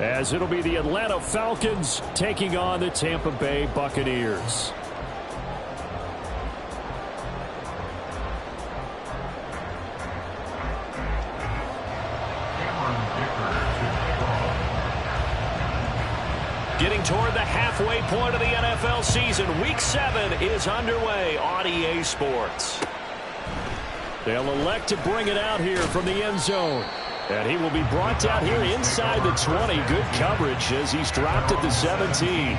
as it'll be the Atlanta Falcons taking on the Tampa Bay Buccaneers. Getting toward the halfway point of the NFL season, Week 7 is underway on EA Sports. They'll elect to bring it out here from the end zone. And he will be brought down here inside the 20. Good coverage as he's dropped at the 17.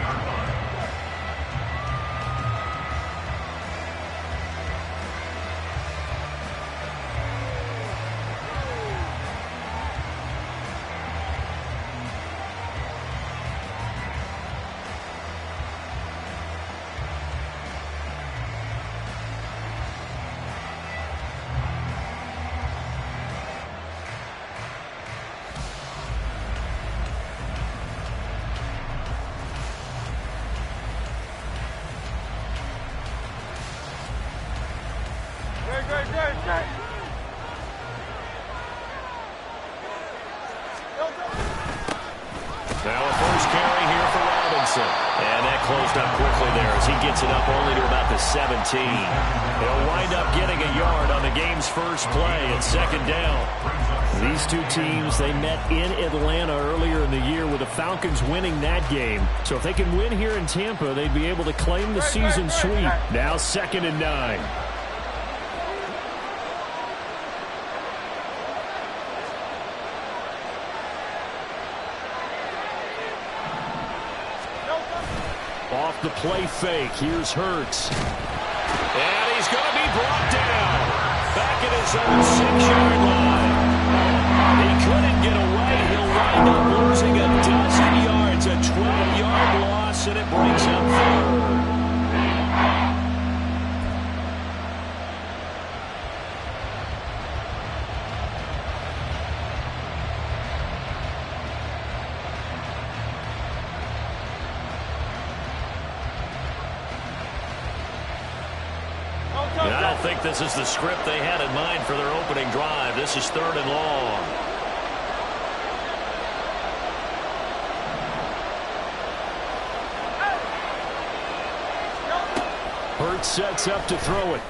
Now a first carry here for Robinson. And that closed up quickly there as he gets it up only to about the 17. He'll wind up getting a yard on the game's first play at second down. These two teams, they met in Atlanta earlier in the year with the Falcons winning that game. So if they can win here in Tampa, they'd be able to claim the season sweep. Now 2nd and 9. Off the play fake, here's Hurts. And he's going to be brought down. Back at his own 6-yard line. He couldn't get away. He'll wind up losing a dozen yards. A 12-yard loss, and it brings up 3rd. And I don't think this is the script they had in mind for their opening drive. This is 3rd and long. Hurts sets up to throw it.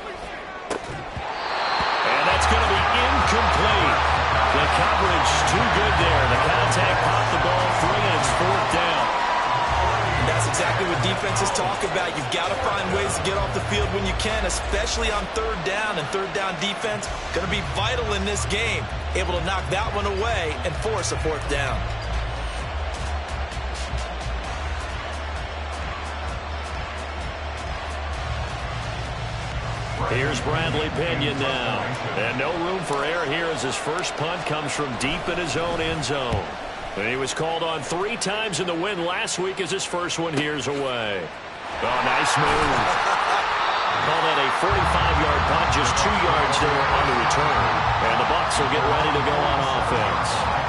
And that's going to be incomplete. The coverage too good there. The contact popped the ball free, and it's 4th down. That's exactly what defenses talk about. You've got to find ways to get off the field when you can, especially on 3rd down. And 3rd down defense going to be vital in this game. Able to knock that one away and force a 4th down. Here's Bradley Pinion now. And no room for error here as his first punt comes from deep in his own end zone. And he was called on 3 times in the win last week as his first one here's away. Oh, nice move. Call that a 45-yard punt, just 2 yards there on the return. And the Bucs will get ready to go on offense.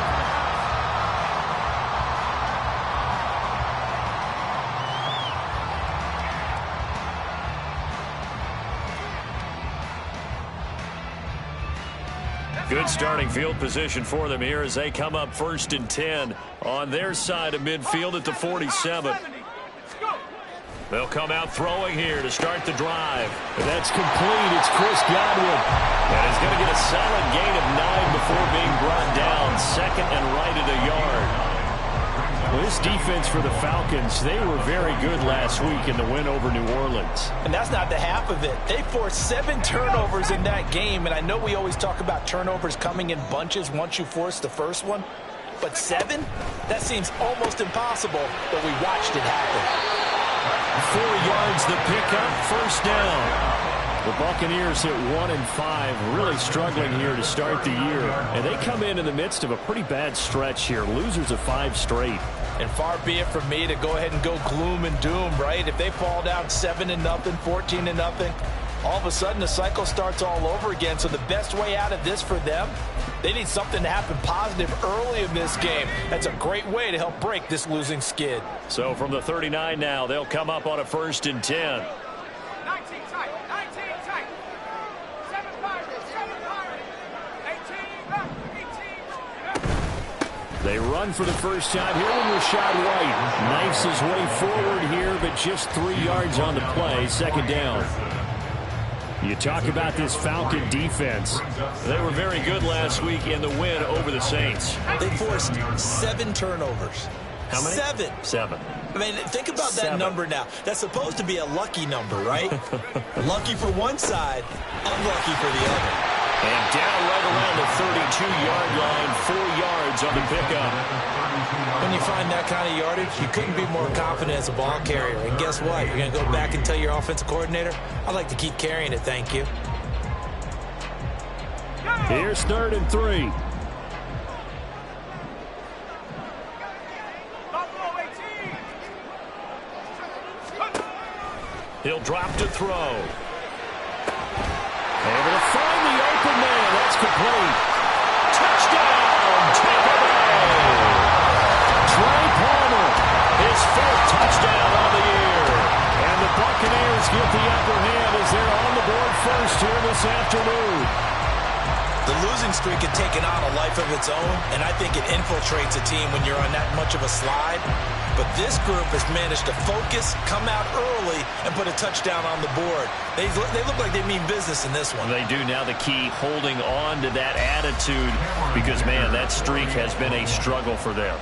Good starting field position for them here as they come up 1st and 10 on their side of midfield at the 47. They'll come out throwing here to start the drive. And that's complete. It's Chris Godwin. And he's going to get a solid gain of 9 before being brought down. 2nd and right at a yard. Well, this defense for the Falcons, they were very good last week in the win over New Orleans. And that's not the half of it. They forced 7 turnovers in that game, and I know we always talk about turnovers coming in bunches once you force the first one, but 7? That seems almost impossible, but we watched it happen. 4 yards the pickup, 1st down. The Buccaneers at 1-5, really struggling here to start the year. And they come in the midst of a pretty bad stretch here. Losers of 5 straight. And far be it from me to go ahead and go gloom and doom, right? If they fall down 7-0, 14-0, all of a sudden the cycle starts all over again. So the best way out of this for them, they need something to happen positive early in this game. That's a great way to help break this losing skid. So from the 39 now, they'll come up on a 1st and 10. They run for the first time here with Rashad White. Knifes his way forward here, but just 3 yards on the play. Second down. You talk about this Falcon defense. They were very good last week in the win over the Saints. They forced 7 turnovers. How many? 7. 7. I mean, think about that number now. That's supposed to be a lucky number, right? Lucky for one side, unlucky for the other. And down right around the 32-yard line, 4 yards on the pickup. When you find that kind of yardage, you couldn't be more confident as a ball carrier. And guess what? You're going to go back and tell your offensive coordinator, I'd like to keep carrying it, thank you. Here's 3rd and 3. He'll drop to throw. Able to find the open man. That's complete. Touchdown, Tampa Bay. Trey Palmer, his 4th touchdown on the year. And the Buccaneers get the upper hand as they're on the board first here this afternoon. The losing streak had taken on a life of its own, and I think it infiltrates a team when you're on that much of a slide. But this group has managed to focus, come out early, and put a touchdown on the board. They look like they mean business in this one. They do. Now the key, holding on to that attitude, because, man, that streak has been a struggle for them.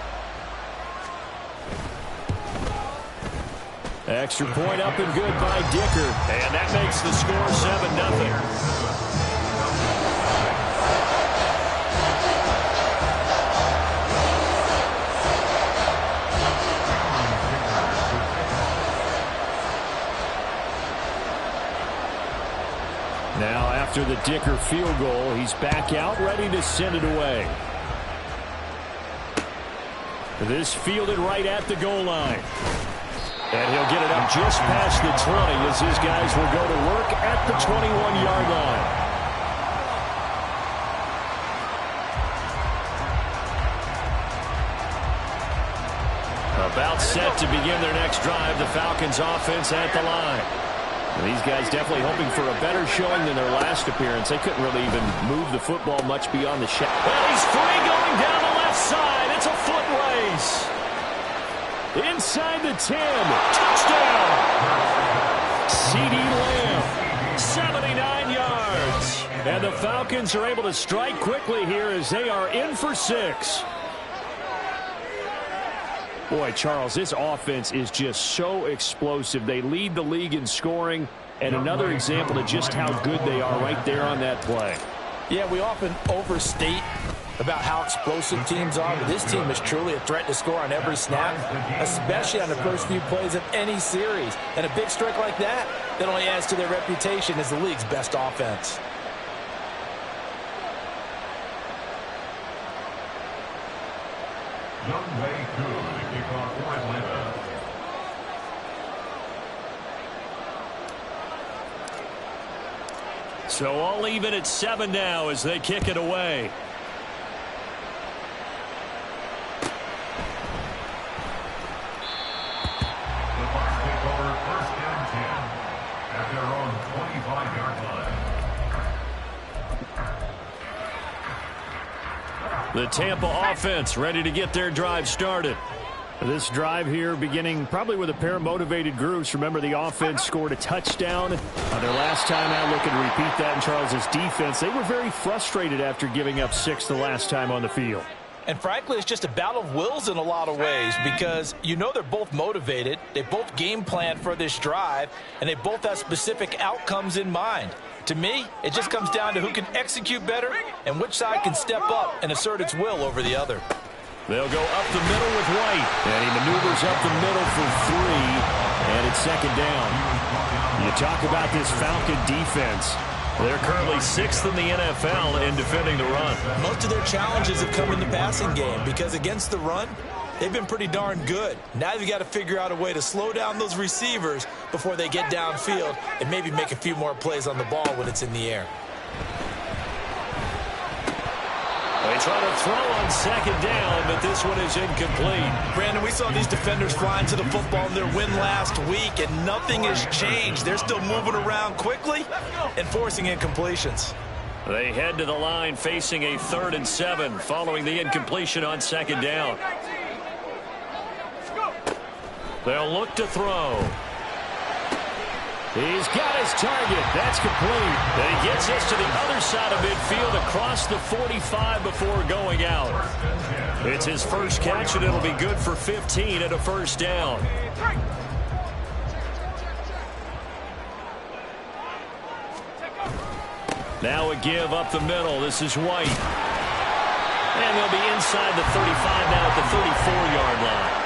Extra point up and good by Dicker. And that makes the score 7-0. Now, after the Dicker field goal, he's back out, ready to send it away. This fielded right at the goal line. And he'll get it up just past the 20 as his guys will go to work at the 21-yard line. About set to begin their next drive, the Falcons offense at the line. These guys definitely hoping for a better showing than their last appearance. They couldn't really even move the football much beyond the shot. Well, he's free going down the left side. It's a foot race. Inside the 10. Touchdown. CeeDee Lamb. 79 yards. And the Falcons are able to strike quickly here as they are in for 6. Boy, Charles, this offense is just so explosive. They lead the league in scoring, and another example of just how good they are right there on that play. Yeah, we often overstate about how explosive teams are, but this team is truly a threat to score on every snap, especially on the first few plays of any series. And a big strike like that only adds to their reputation as the league's best offense. So all even at 7 now as they kick it away. The Bucs take over 1st and 10 at their own 25-yard line. The Tampa offense ready to get their drive started. This drive here beginning probably with a pair of motivated groups. Remember, the offense scored a touchdown on their last time out. Looking to repeat that in Charles's defense. They were very frustrated after giving up 6 the last time on the field. And frankly, it's just a battle of wills in a lot of ways because you know they're both motivated. They both game plan for this drive, and they both have specific outcomes in mind. To me, it just comes down to who can execute better and which side can step up and assert its will over the other. They'll go up the middle with White. And he maneuvers up the middle for 3, and it's 2nd down. You talk about this Falcon defense. They're currently 6th in the NFL in defending the run. Most of their challenges have come in the passing game because against the run, they've been pretty darn good. Now they've got to figure out a way to slow down those receivers before they get downfield and maybe make a few more plays on the ball when it's in the air. They try to throw on 2nd down, but this one is incomplete. Brandon, we saw these defenders flying to the football in their win last week, and nothing has changed. They're still moving around quickly and forcing incompletions. They head to the line facing a 3rd and 7 following the incompletion on 2nd down. They'll look to throw. He's got his target. That's complete. And he gets us to the other side of midfield across the 45 before going out. It's his first catch, and it'll be good for 15 and a 1st down. Now a give up the middle. This is White. And they'll be inside the 35 now at the 34-yard line.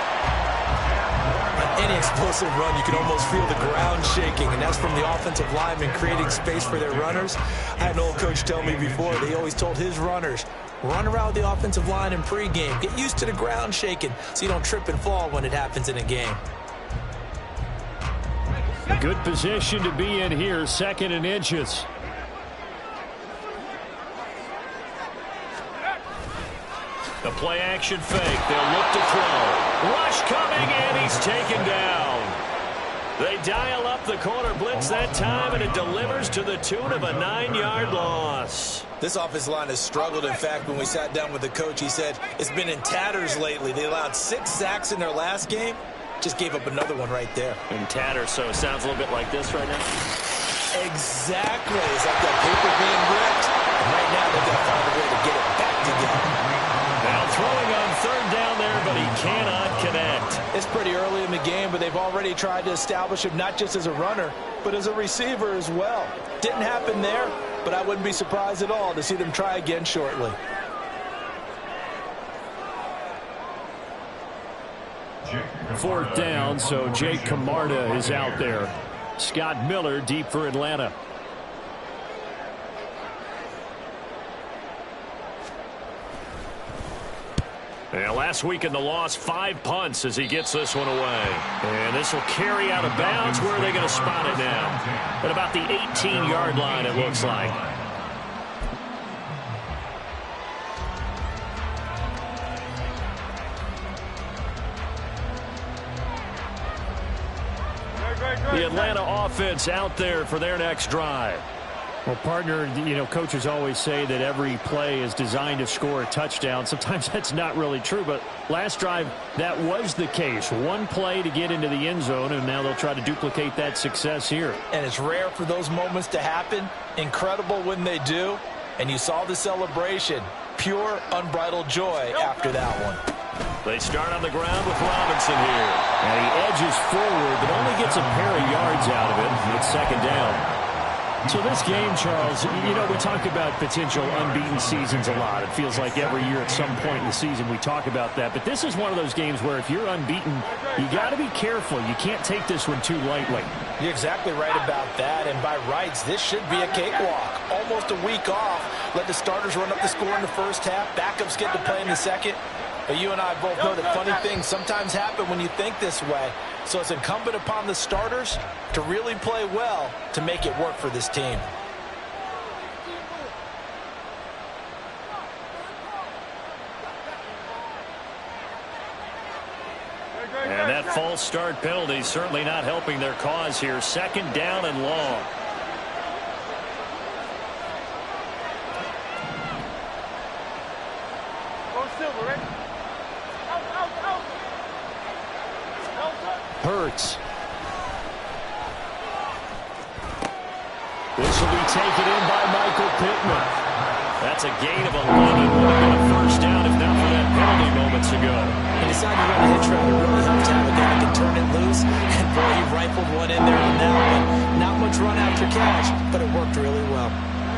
On any explosive run, you can almost feel the ground shaking, and that's from the offensive linemen creating space for their runners. I had an old coach tell me before, they always told his runners, run around the offensive line in pregame. Get used to the ground shaking so you don't trip and fall when it happens in a game. Good position to be in here, 2nd and inches. The play action fake. They'll look to throw. Rush coming, and he's taken down. They dial up the corner blitz that time, and it delivers to the tune of a 9-yard loss. This offensive line has struggled. In fact, when we sat down with the coach, he said it's been in tatters lately. They allowed 6 sacks in their last game. Just gave up another one right there. In tatters, so it sounds a little bit like this right now. Exactly. It's like that paper being ripped. And right now, they've got to find a way to get it back together. Now throwing on 3rd down there, but he cannot connect. It's pretty early in the game, but they've already tried to establish him not just as a runner, but as a receiver as well. Didn't happen there, but I wouldn't be surprised at all to see them try again shortly. Fourth down, so Jake Camarda is out there. Scott Miller deep for Atlanta. And last week in the loss, 5 punts as he gets this one away. And this will carry out of bounds. Where are they going to spot it now? At about the 18-yard line, it looks like. The Atlanta offense out there for their next drive. Well, partner, you know, coaches always say that every play is designed to score a touchdown. Sometimes that's not really true, but last drive, that was the case. One play to get into the end zone, and now they'll try to duplicate that success here. And it's rare for those moments to happen. Incredible when they do. And you saw the celebration. Pure, unbridled joy after that one. They start on the ground with Robinson here. And he edges forward, but only gets a pair of yards out of it. It's 2nd down. So this game, Charles, you know, we talk about potential unbeaten seasons a lot. It feels like every year at some point in the season we talk about that. But this is one of those games where if you're unbeaten, you got to be careful. You can't take this one too lightly. You're exactly right about that. And by rights, this should be a cakewalk. Almost a week off. Let the starters run up the score in the first half. Backups get to play in the second. But you and I both know that funny things sometimes happen when you think this way. So it's incumbent upon the starters to really play well to make it work for this team. And that false start penalty certainly not helping their cause here. 2nd down and long. Hurts. This will be taken in by Michael Pittman. That's a gain of 11. Would have been a 1st down if not for that penalty moments ago. He decided to run a hitch route. It really helped to have a guy that can turn it loose. And boy, he rifled one in there on that one. Not much run after catch, but it worked really well.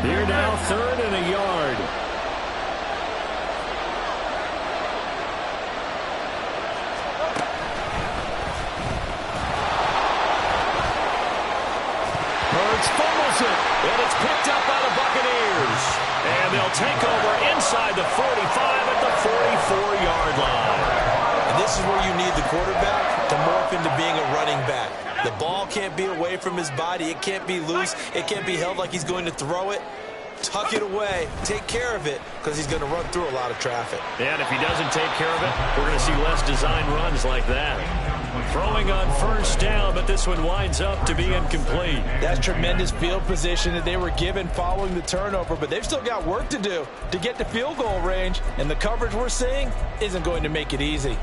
Here now, 3rd and a yard. Fumbles it, and it's picked up by the Buccaneers. And they'll take over inside the 45 at the 44-yard line. And this is where you need the quarterback to morph into being a running back. The ball can't be away from his body. It can't be loose. It can't be held like he's going to throw it. tuck it away, take care of it, because he's going to run through a lot of traffic. And if he doesn't take care of it, we're going to see less design runs like that. Throwing on first down, but this one winds up to be incomplete. That's tremendous field position that they were given following the turnover, but they've still got work to do to get to field goal range, and the coverage we're seeing isn't going to make it easy.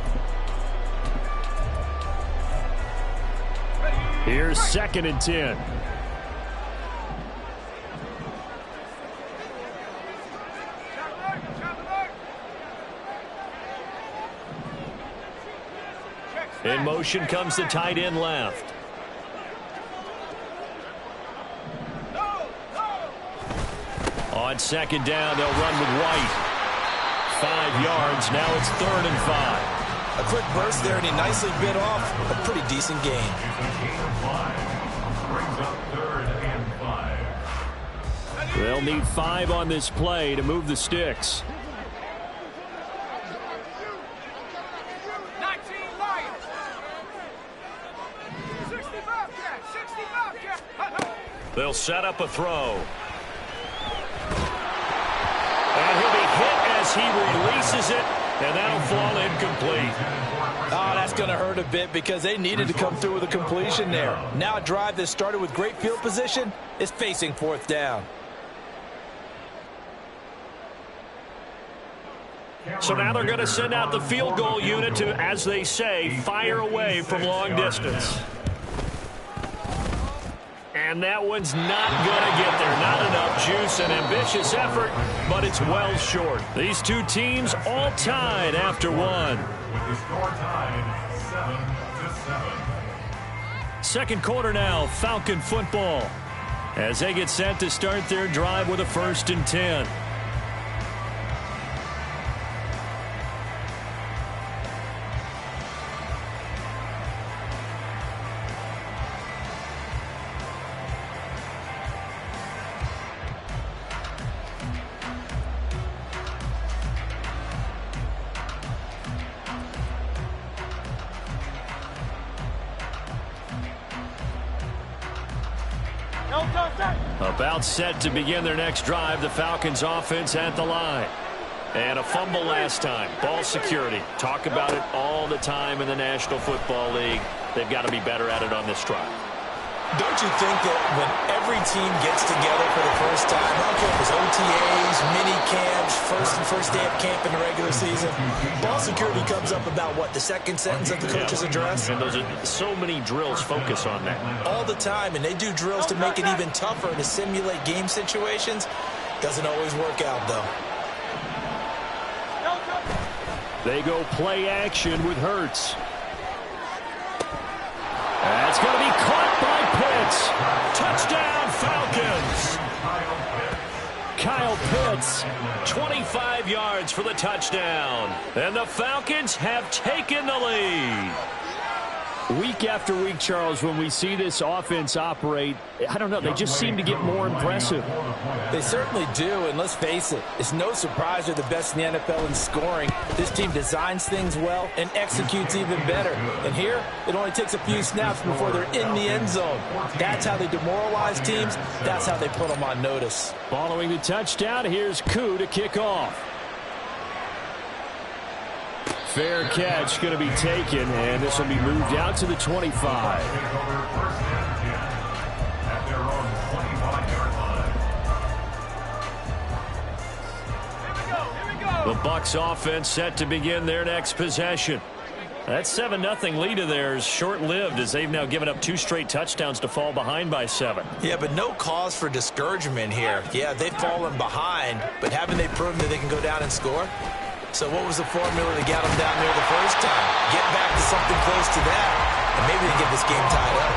Here's 2nd and 10. In motion comes the tight end left. On 2nd down, they'll run with White. 5 yards. Now it's 3rd and 5. A quick burst there, and he nicely bit off a pretty decent gain. They'll need 5 on this play to move the sticks. They'll set up a throw. And he'll be hit as he releases it, and that'll fall incomplete. Oh, that's going to hurt a bit because they needed to come through with a completion there. Now a drive that started with great field position is facing 4th down. So now they're going to send out the field goal unit to, as they say, fire away from long distance. And that one's not going to get there. Not enough juice. An ambitious effort, but it's well short. These two teams all tied after one. With the score tied 7-7. Second quarter now, Falcon football, as they get set to start their drive with a 1st and 10. About set to begin their next drive, the Falcons offense at the line. And a fumble last time. Ball security. Talk about it all the time in the National Football League. They've got to be better at it on this drive. Don't you think that when every team gets together for the first time, I don't care if it's OTAs, mini camps, first day of camp in the regular season, ball security comes up about what, the second sentence of the coach's address? And those are so many drills focus on that. All the time, and they do drills to make it even tougher to simulate game situations. Doesn't always work out, though. They go play action with Hurts. That's going to be caught by Pitts. Touchdown, Falcons. Kyle Pitts, 25 yards for the touchdown. And the Falcons have taken the lead. Week after week, Charles, when we see this offense operate, I don't know, they just seem to get more impressive. They certainly do, and let's face it, it's no surprise they're the best in the NFL in scoring. This team designs things well and executes even better. And here, it only takes a few snaps before they're in the end zone. That's how they demoralize teams. That's how they put them on notice. Following the touchdown, here's Koo to kick off. Fair catch going to be taken, and this will be moved out to the 25. The Bucs offense set to begin their next possession. That 7-0 lead of theirs short-lived as they've now given up 2 straight touchdowns to fall behind by 7. Yeah, but no cause for discouragement here. Yeah, they've fallen behind, but haven't they proven that they can go down and score? So what was the formula that got them down there the first time? Get back to something close to that, and maybe they get this game tied up.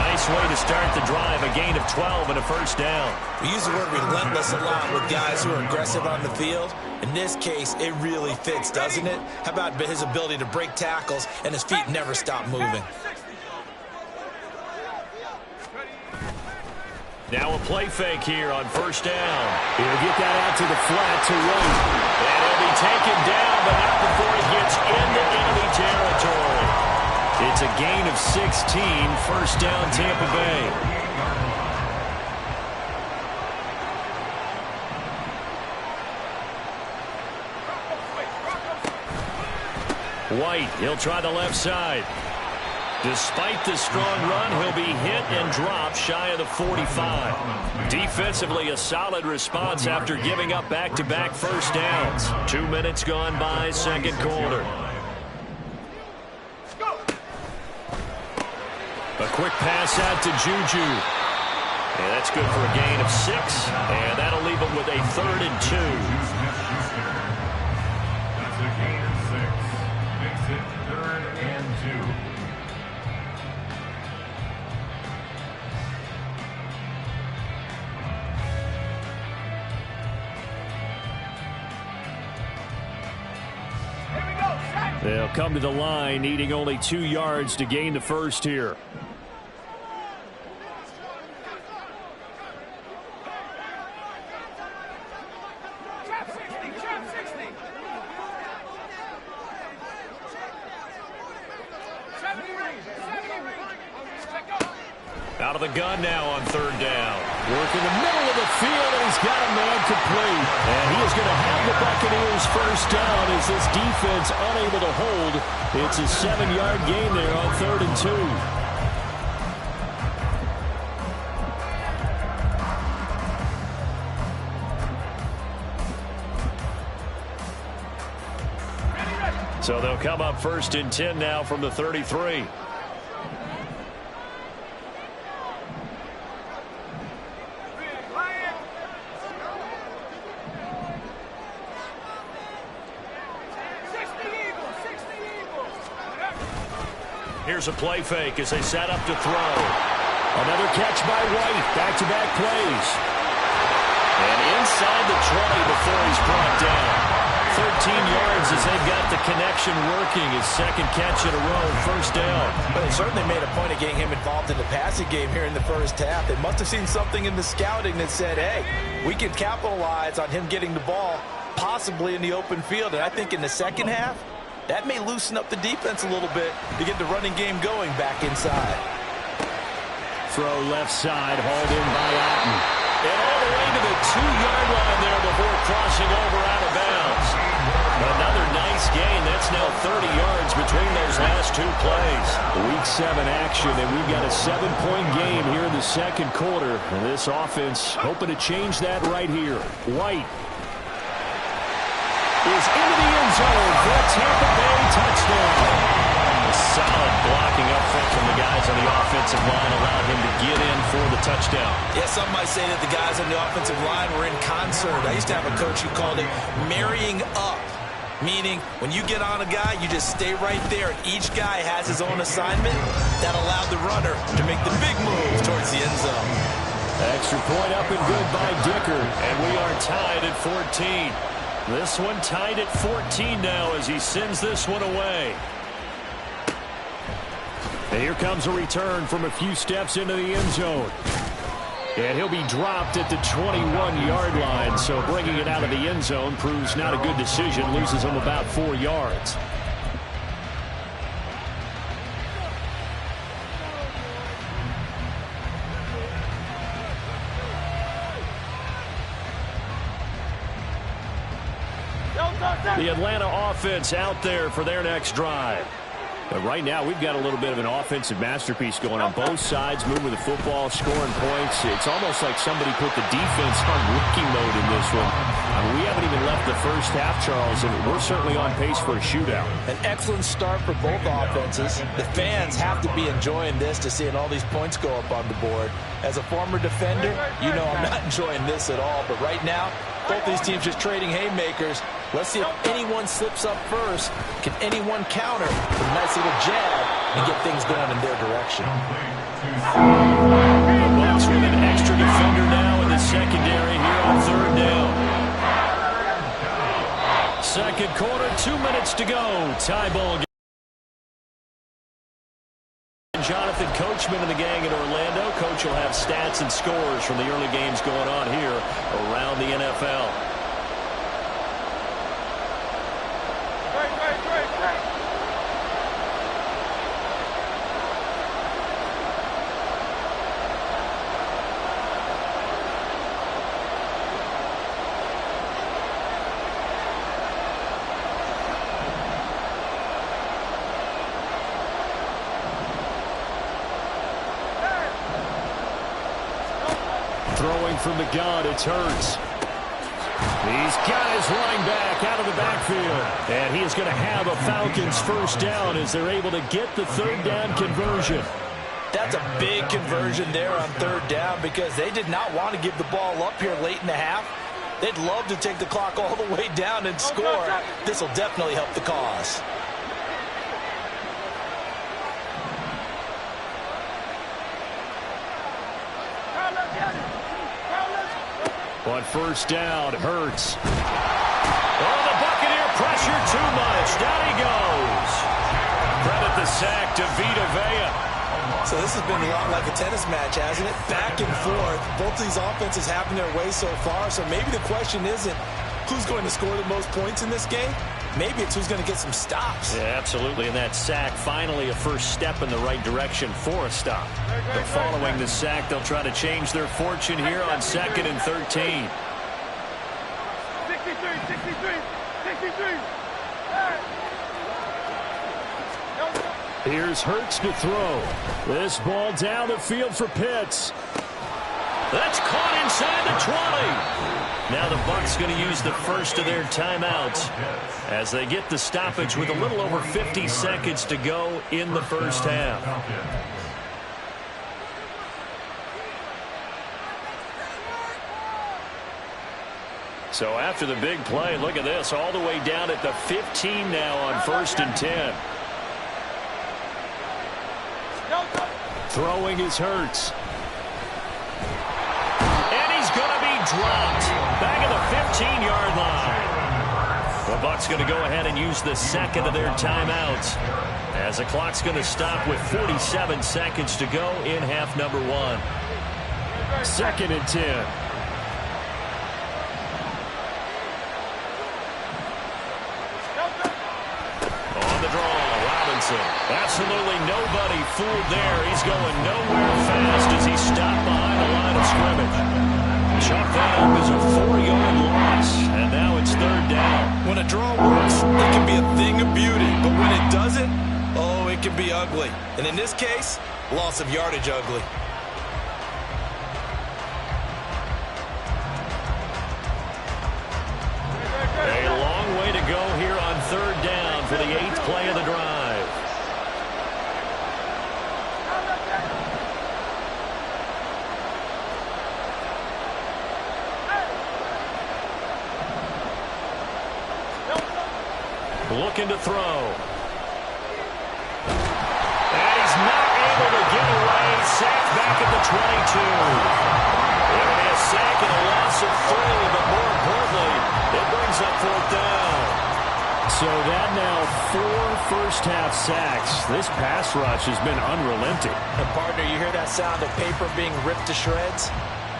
Nice way to start the drive, a gain of 12 and a first down. We use the word relentless a lot with guys who are aggressive on the field. In this case, it really fits, doesn't it? How about his ability to break tackles and his feet never stop moving? Now a play fake here on first down. He'll get that out to the flat to White. And he'll be taken down, but not before he gets into enemy territory. It's a gain of 16, first down Tampa Bay. White, he'll try the left side. Despite the strong run, he'll be hit and dropped shy of the 45. Defensively, a solid response after giving up back-to-back first downs. 2 minutes gone by, second quarter. A quick pass out to Juju. And that's good for a gain of 6. And that'll leave him with a 3rd and 2. That's a gain of 6. Makes it 3rd and 2. They'll come to the line, needing only 2 yards to gain the first here. Out of the gun now on 3rd down. Work in the middle of the field, and he's got a man complete. And he is going to have the Buccaneers first down as this defense unable to hold. It's a 7-yard gain there on 3rd and 2. So they'll come up 1st and 10 now from the 33. Here's a play fake as they set up to throw. Another catch by White. Back-to-back plays. And inside the 20 before he's brought down. 13 yards as they've got the connection working. His 2nd catch in a row, 1st down. But they certainly made a point of getting him involved in the passing game here in the first half. They must have seen something in the scouting that said, hey, we can capitalize on him getting the ball possibly in the open field. And I think in the second half, that may loosen up the defense a little bit to get the running game going back inside. Throw left side, hauled in by Otten. And all the way to the 2-yard line there before crossing over out of bounds. Another nice gain. That's now 30 yards between those last 2 plays. Week 7 action, and we've got a 7-point game here in the second quarter. And this offense hoping to change that right here. White is into the end zone for a Tampa Bay touchdown. A solid blocking up front from the guys on the offensive line allowed him to get in for the touchdown. Yeah, some might say that the guys on the offensive line were in concert. I used to have a coach who called it marrying up, meaning when you get on a guy, you just stay right there. Each guy has his own assignment that allowed the runner to make the big move towards the end zone. Extra point up and good by Dicker, and we are tied at 14. This one tied at 14 now as he sends this one away. And here comes a return from a few steps into the end zone. And he'll be dropped at the 21-yard line, so bringing it out of the end zone proves not a good decision, loses him about 4 yards. The Atlanta offense out there for their next drive. But right now, we've got a little bit of an offensive masterpiece going on both sides, moving the football, scoring points. It's almost like somebody put the defense on rookie mode in this one. I mean, we haven't even left the first half, Charles, and we're certainly on pace for a shootout. An excellent start for both offenses. The fans have to be enjoying this to seeing all these points go up on the board. As a former defender, you know I'm not enjoying this at all. But right now, both these teams just trading haymakers. Let's see if anyone slips up first. Can anyone counter with a nice little jab and get things going in their direction? The Bucs with an extra defender now in the secondary here on 3rd down. Second quarter, 2 minutes to go. Tie ball game. Jonathan Coachman and the gang in Orlando. Coach will have stats and scores from the early games going on here around the NFL. Throwing from the gun, it's Hurts. He's got his running back out of the backfield. And he is going to have a Falcons first down as they're able to get the third down conversion. That's a big conversion there on third down because they did not want to give the ball up here late in the half. They'd love to take the clock all the way down and score. This will definitely help the cause. On first down, Hurts. Oh, the Buccaneer pressure too much. Down he goes. Credit the sack to Vita Vea. So this has been a lot like a tennis match, hasn't it? Back and forth. Both of these offenses having their way so far. So maybe the question isn't who's going to score the most points in this game. Maybe it's who's going to get some stops. Yeah, absolutely. And that sack, finally a first step in the right direction for a stop. But following the sack, they'll try to change their fortune here on 2nd and 13. 63. Here's Hurts to throw. This ball down the field for Pitts. That's caught inside the 20. Now the Bucs going to use the first of their timeouts as they get the stoppage with a little over 50 seconds to go in the first half. So after the big play, look at this, all the way down at the 15 now on 1st and 10. Throwing is Hurts. And he's going to be dropped. Back at the 15-yard line. The Bucs going to go ahead and use the second of their timeouts as the clock's going to stop with 47 seconds to go in half number 1. 2nd and 10. Absolutely nobody fooled there. He's going nowhere fast as he's stopped behind the line of scrimmage. Chalk that up as a 4-yard loss, and now it's 3rd down. When a draw works, it can be a thing of beauty, but when it doesn't, oh, it can be ugly. And in this case, loss of yardage ugly. A long way to go here on 3rd down for the 8th play of the drive. Looking to throw. And he's not able to get away. Sacked back at the 22. It'll be a sack and a loss of 3, but more importantly, it brings up 4th down. So that now 4 first-half sacks. This pass rush has been unrelenting. And partner, you hear that sound of paper being ripped to shreds?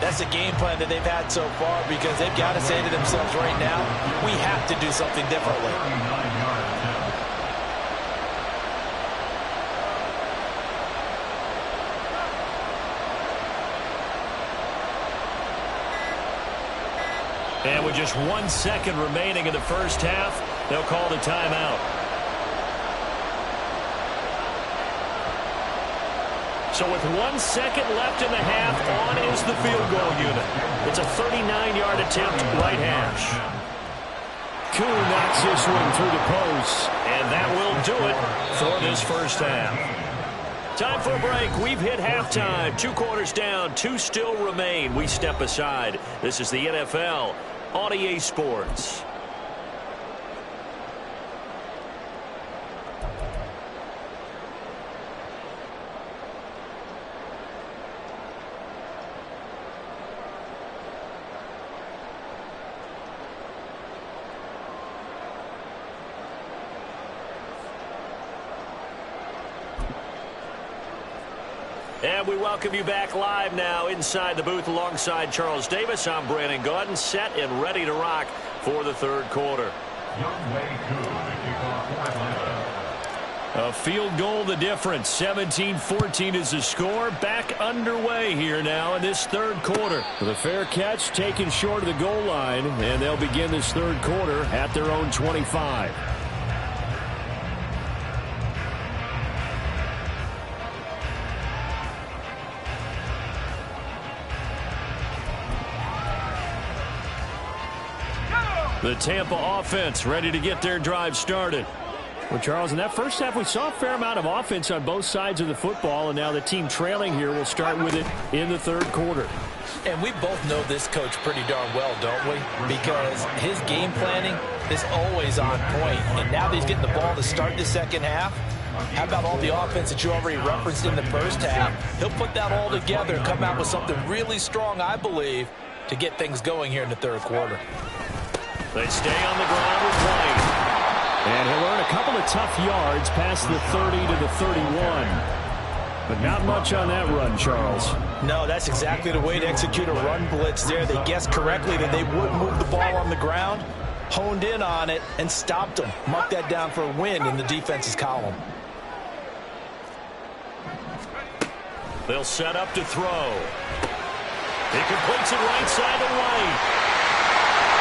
That's the game plan that they've had so far because they've got to say to themselves right now, we have to do something differently. And with just 1 second remaining in the first half, they'll call the timeout. So with 1 second left in the half, on is the field goal unit. It's a 39-yard attempt, right hash. Kuhn knocks this one through the post, and that will do it for this first half. Time for a break. We've hit halftime. 2 quarters down, 2 still remain. We step aside. This is the NFL on EA Sports. And we welcome you back live now inside the booth alongside Charles Davis. I'm Brandon Gaudin, set and ready to rock for the 3rd quarter. A field goal the difference. 17-14 is the score. Back underway here now in this 3rd quarter. With a fair catch taken short of the goal line, and they'll begin this 3rd quarter at their own 25. The Tampa offense ready to get their drive started. Well, Charles, in that first half, we saw a fair amount of offense on both sides of the football, and now the team trailing here will start with it in the third quarter. And we both know this coach pretty darn well, don't we? Because his game planning is always on point. And now that he's getting the ball to start the second half, how about all the offense that you already referenced in the first half? He'll put that all together and come out with something really strong, I believe, to get things going here in the third quarter. They stay on the ground with White. And he'll earn a couple of tough yards past the 30 to the 31. But not much on that run, Charles. No, that's exactly the way to execute a run blitz there. They guessed correctly that they would move the ball on the ground, honed in on it, and stopped them. Mark that down for a win in the defense's column. They'll set up to throw. He completes it right side to White.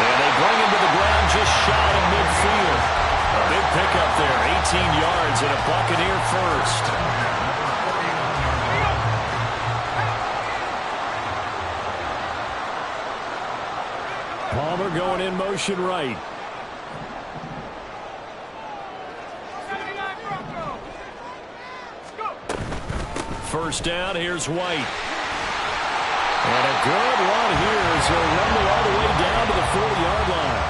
And they bring him to the ground just shy of midfield. A big pickup there, 18 yards and a Buccaneer first. Palmer going in motion right. First down, here's White. And a good run here as he'll run all the way down to the 40-yard line.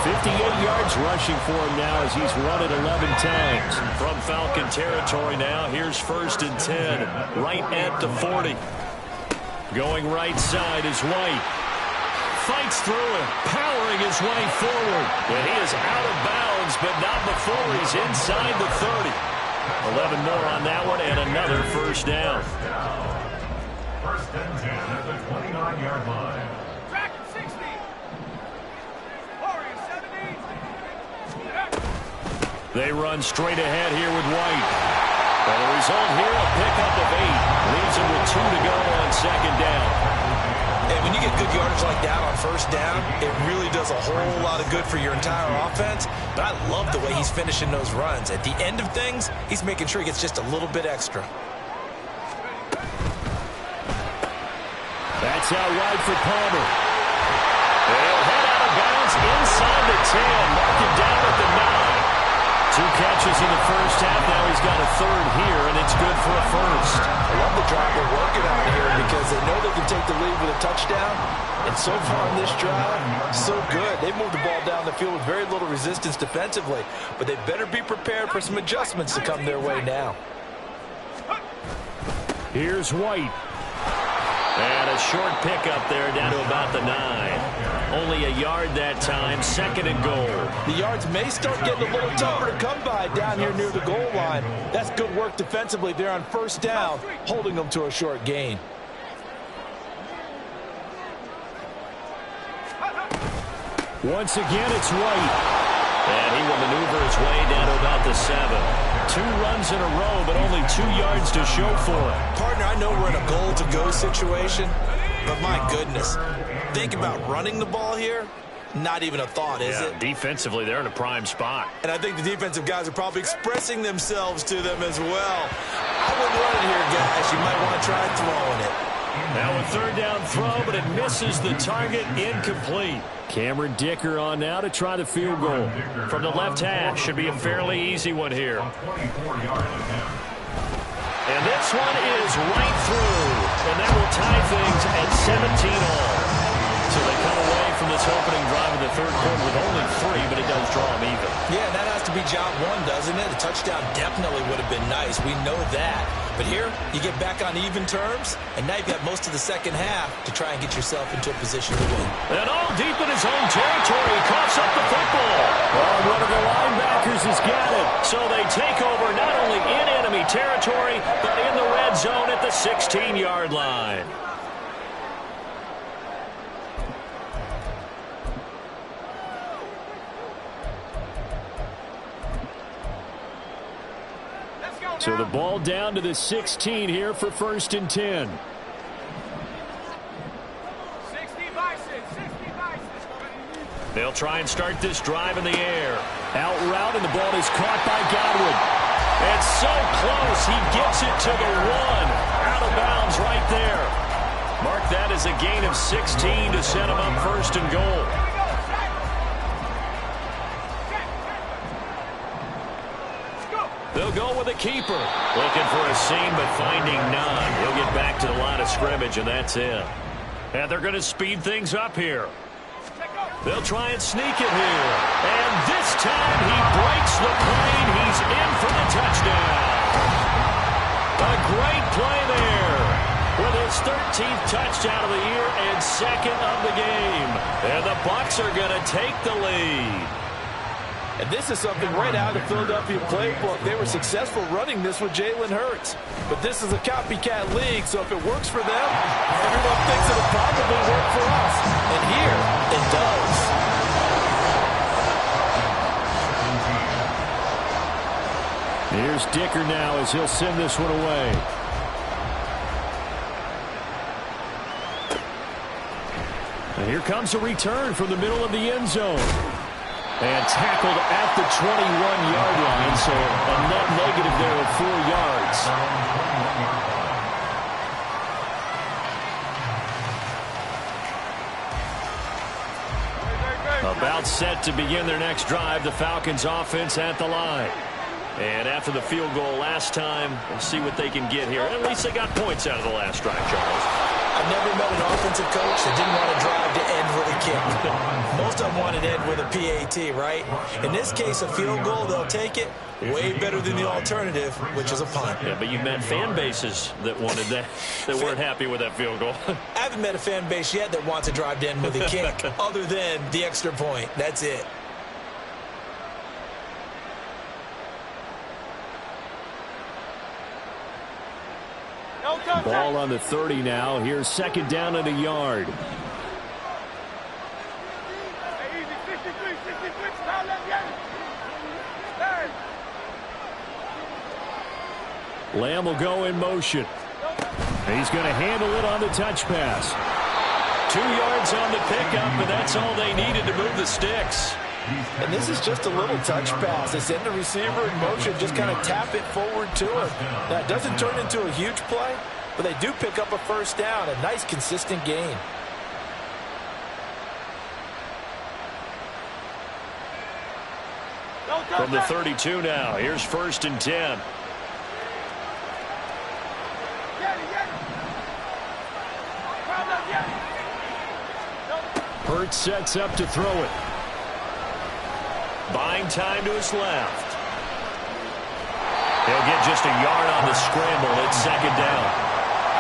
58 yards rushing for him now as he's run it 11 times. From Falcon territory now, here's 1st and 10, right at the 40. Going right side is White. Fights through it, powering his way forward. And he is out of bounds, but not before he's inside the 30. 11 more on that one, and another first down. 1st and 10 at the 29-yard line. Track 60. Warriors 70. They run straight ahead here with White. And the result here, a pickup of 8. Leaves him with 2 to go on second down. And when you get good yardage like that on first down, it really does a whole lot of good for your entire offense. But I love the way he's finishing those runs. At the end of things, he's making sure he gets just a little bit extra. That's out wide for Palmer. They'll head out of bounds inside the 10. Mark it down at the 9. 2 catches in the first half. Now he's got a third here, and it's good for a first. I love the drive they're working on here because they know they can take the lead with a touchdown. And so far in this drive, so good. They moved the ball down the field with very little resistance defensively. But they better be prepared for some adjustments to come their way now. Here's White. And a short pickup there down to about the 9. Only a yard that time, 2nd and goal. The yards may start getting a little tougher to come by down here near the goal line. That's good work defensively there on first down, holding them to a short gain. Once again, it's White. And he will maneuver his way down to about the 7. 2 runs in a row, but only 2 yards to show for it. Partner, I know we're in a goal-to-go situation, but my goodness, think about running the ball here. Not even a thought, is it? Defensively, they're in a prime spot. And I think the defensive guys are probably expressing themselves to them as well. I wouldn't run it here, guys. You might want to try throwing it. Now a 3rd down throw, but it misses the target, incomplete. Cameron Dicker on now to try the field goal. From the left hash, should be a fairly easy one here. And this one is right through. And that will tie things at 17 all. So they come away from this opening drive in the third quarter with only 3, but it does draw them even. Yeah, that has to be job 1, doesn't it? A touchdown definitely would have been nice. We know that. But here, you get back on even terms, and now you've got most of the second half to try and get yourself into a position to win. And all deep in his own territory, he coughs up the football. Oh, one of the linebackers has got it. So they take over not only in enemy territory, but in the red zone at the 16-yard line. So the ball down to the 16 here for 1st and 10. 60 Bison. They'll try and start this drive in the air. Out route, and the ball is caught by Godwin. And so close, he gets it to the 1. Out of bounds right there. Mark that as a gain of 16 to set him up 1st and goal. They'll go with a keeper. Looking for a seam, but finding none. He'll get back to the line of scrimmage, and that's it. And they're going to speed things up here. They'll try and sneak it here. And this time he breaks the plane. He's in for the touchdown. A great play there. With his 13th touchdown of the year and second of the game. And the Bucs are going to take the lead. And this is something right out of the Philadelphia playbook. They were successful running this with Jalen Hurts. But this is a copycat league, so if it works for them, everyone thinks it'll probably work for us. And here, it does. Here's Dicker now as he'll send this one away. And here comes a return from the middle of the end zone. And tackled at the 21-yard line, so a net negative there of 4 yards. About set to begin their next drive, the Falcons offense at the line. And after the field goal last time, we'll see what they can get here. At least they got points out of the last drive, Charles. I've never met an offensive coach that didn't want to drive to end with a kick. Most of them wanted to end with a PAT, right? In this case, a field goal, they'll take it. Way better than the alternative, which is a punt. Yeah, but you've met fan bases that wanted that, that weren't happy with that field goal. I haven't met a fan base yet that wants to drive to end with a kick, other than the extra point. That's it. Ball on the 30 now. Here's second down and a yard. Lamb will go in motion. He's going to handle it on the touch pass. 2 yards on the pickup, but that's all they needed to move the sticks. And this is just a little touch pass. They send the receiver in motion, just kind of tap it forward to him. Now, it doesn't turn into a huge play, but they do pick up a first down. A nice, consistent gain. From the 32 now, here's 1st and 10. Hurts sets up to throw it. Buying time to his left. He'll get just a yard on the scramble. It's second down.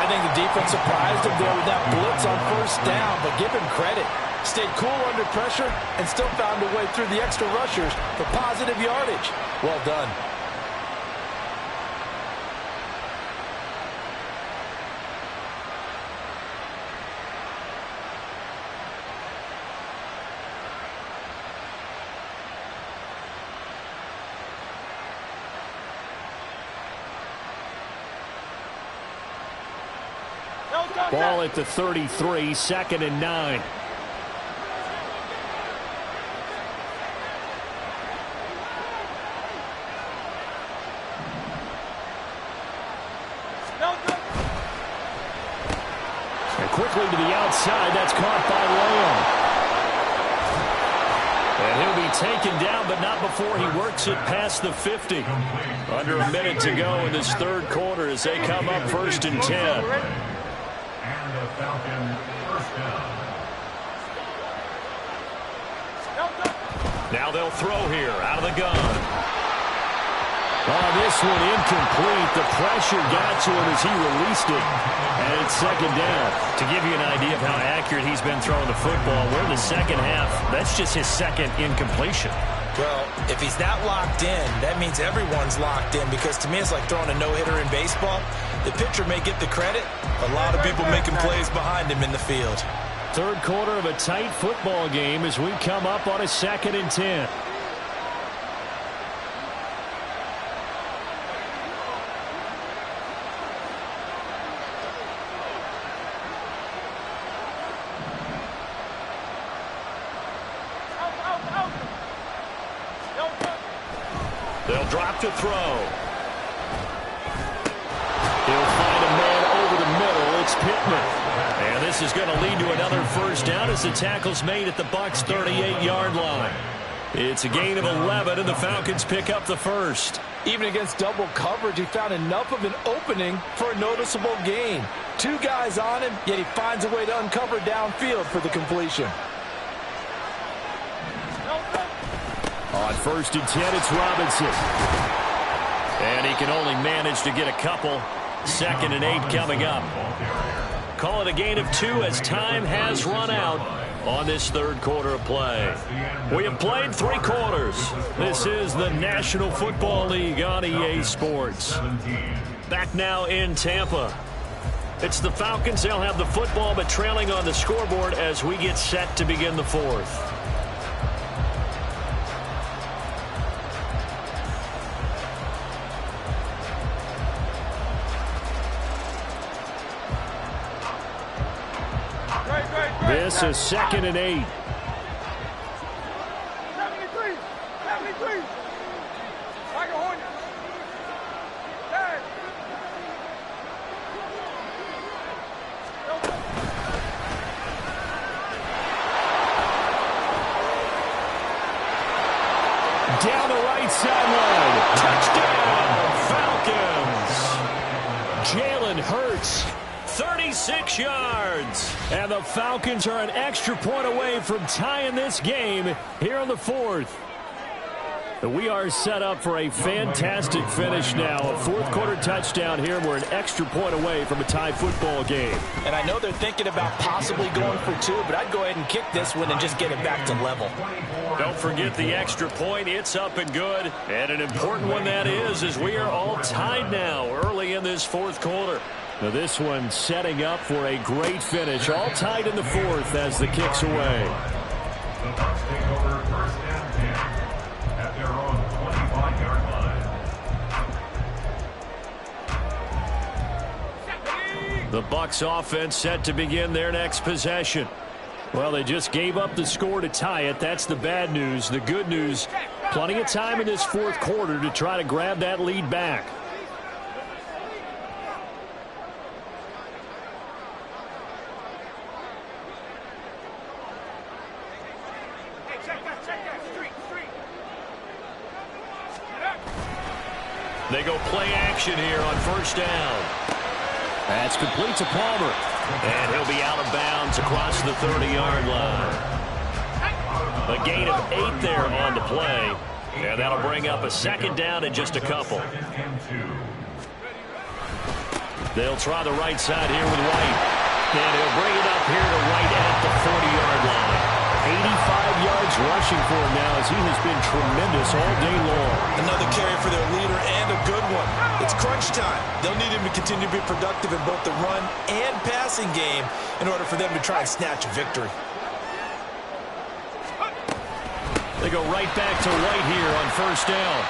I think the defense surprised him there with that blitz on first down, but give him credit. Stayed cool under pressure and still found a way through the extra rushers for positive yardage. Well done. Ball at the 33, 2nd and 9. And quickly to the outside, that's caught by Lamb. And he'll be taken down, but not before he works it past the 50. Under a minute to go in this third quarter as they come up 1st and 10. Falcon first down. Now they'll throw here out of the gun. Oh, this one incomplete. The pressure got to him as he released it. And it's second down. To give you an idea of how accurate he's been throwing the football, we're in the second half. That's just his second incompletion. Well, if he's that locked in, that means everyone's locked in, because to me it's like throwing a no-hitter in baseball. The pitcher may get the credit, a lot of people making plays behind him in the field. Third quarter of a tight football game as we come up on a 2nd and 10. They'll drop to throw. He'll find a man over the middle. It's Pittman. And this is going to lead to another first down as the tackle's made at the Bucs' 38-yard line. It's a gain of 11, and the Falcons pick up the first. Even against double coverage, he found enough of an opening for a noticeable gain. 2 guys on him, yet he finds a way to uncover downfield for the completion. On 1st and 10, it's Robinson. And he can only manage to get a couple. 2nd and 8 coming up. Call it a gain of 2 as time has run out on this 3rd quarter of play. We have played 3 quarters. This is the National Football League on EA Sports. Back now in Tampa. It's the Falcons. They'll have the football, but trailing on the scoreboard as we get set to begin the 4th. This is 2nd and 8. 73. 73. Like a hornet. Hey. Down the right sideline. Touchdown, Falcons. Jalen Hurts. 36 yards. And the Falcons are an extra point away from tying this game here on the 4th. We are set up for a fantastic finish now. A 4th quarter touchdown here. We're an extra point away from a tie football game. And I know they're thinking about possibly going for 2, but I'd go ahead and kick this one and just get it back to level. Don't forget the extra point. It's up and good. And an important one that is, as we are all tied now early in this 4th quarter. Now this one setting up for a great finish. All tied in the 4th as the kick's away. The Bucs take over 1st and 10 at their own 25-yard line. The Bucs offense set to begin their next possession. Well, they just gave up the score to tie it. That's the bad news. The good news, plenty of time in this 4th quarter to try to grab that lead back. They go play action here on 1st down. That's complete to Palmer. And he'll be out of bounds across the 30-yard line. A gain of 8 there on the play. And that'll bring up a 2nd down and just a couple. They'll try the right side here with White. And he'll bring it up here to right at the 40-yard line. 85 yards rushing for him now as he has been tremendous all day long. Another carry for their leader and a good one. It's crunch time. They'll need him to continue to be productive in both the run and passing game in order for them to try and snatch a victory. They go right back to White here on 1st down.